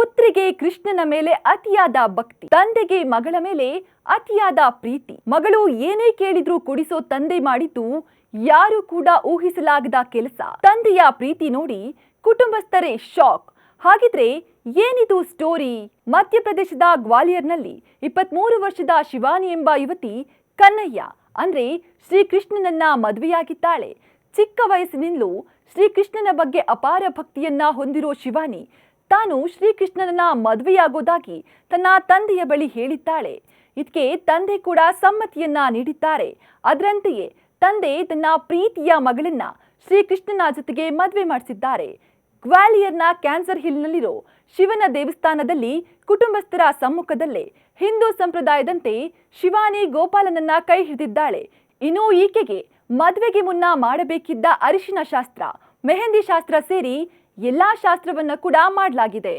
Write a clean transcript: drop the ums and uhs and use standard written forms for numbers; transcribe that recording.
ಪುತ್ರಿಗೆ ಕೃಷ್ಣನ ಮೇಲೆ ಅತಿಯಾದ ಭಕ್ತಿ, ತಂದೆಗೆ ಮಗಳ ಮೇಲೆ ಅತಿಯಾದ ಪ್ರೀತಿ. ಮಗಳು ಏನೇ ಕೇಳಿದ್ರೂ ಕೊಡಿಸೋ ತಂದೆ ಮಾಡಿದ್ದು ಯಾರು ಕೂಡ ಊಹಿಸಲಾಗದ ಕೆಲಸ. ತಂದೆಯ ಪ್ರೀತಿ ನೋಡಿ ಕುಟುಂಬಸ್ಥರೇ ಶಾಕ್. ಹಾಗಿದ್ರೆ ಏನಿದು ಸ್ಟೋರಿ? ಮಧ್ಯಪ್ರದೇಶದ ಗ್ವಾಲಿಯರ್ನಲ್ಲಿ 23 ವರ್ಷದ ಶಿವಾನಿ ಎಂಬ ಯುವತಿ ಕನ್ನಯ್ಯ ಅಂದ್ರೆ ಶ್ರೀಕೃಷ್ಣನನ್ನ ಮದುವೆಯಾಗಿದ್ದಾಳೆ. ಚಿಕ್ಕ ವಯಸ್ಸಿನಿಂದಲೂ ಶ್ರೀಕೃಷ್ಣನ ಬಗ್ಗೆ ಅಪಾರ ಭಕ್ತಿಯನ್ನ ಹೊಂದಿರೋ ಶಿವಾನಿ ತಾನು ಶ್ರೀಕೃಷ್ಣನನ್ನ ಮದುವೆಯಾಗೋದಾಗಿ ತನ್ನ ತಂದೆಯ ಬಳಿ ಹೇಳಿದ್ದಾಳೆ. ಇದಕ್ಕೆ ತಂದೆ ಕೂಡ ಸಮ್ಮತಿಯನ್ನ ನೀಡಿದ್ದಾರೆ. ಅದರಂತೆಯೇ ತಂದೆ ತನ್ನ ಪ್ರೀತಿಯ ಮಗಳನ್ನ ಶ್ರೀಕೃಷ್ಣನ ಜೊತೆಗೆ ಮದುವೆ ಮಾಡಿಸಿದ್ದಾರೆ. ಗ್ವಾಲಿಯರ್ನ ಕ್ಯಾನ್ಸರ್ ಹಿಲ್ನಲ್ಲಿರೋ ಶಿವನ ದೇವಸ್ಥಾನದಲ್ಲಿ ಕುಟುಂಬಸ್ಥರ ಸಮ್ಮುಖದಲ್ಲೇ ಹಿಂದೂ ಸಂಪ್ರದಾಯದಂತೆ ಶಿವಾನಿ ಗೋಪಾಲನನ್ನ ಕೈ ಹಿಡಿದಿದ್ದಾಳೆ. ಇನ್ನು ಈಕೆಗೆ ಮದುವೆಗೆ ಮುನ್ನ ಮಾಡಬೇಕಿದ್ದ ಅರಿಶಿನ ಶಾಸ್ತ್ರ, ಮೆಹಂದಿ ಶಾಸ್ತ್ರ ಸೇರಿ ಎಲ್ಲಾ ಶಾಸ್ತ್ರವನ್ನ ಕೂಡ ಮಾಡಲಾಗಿದೆ.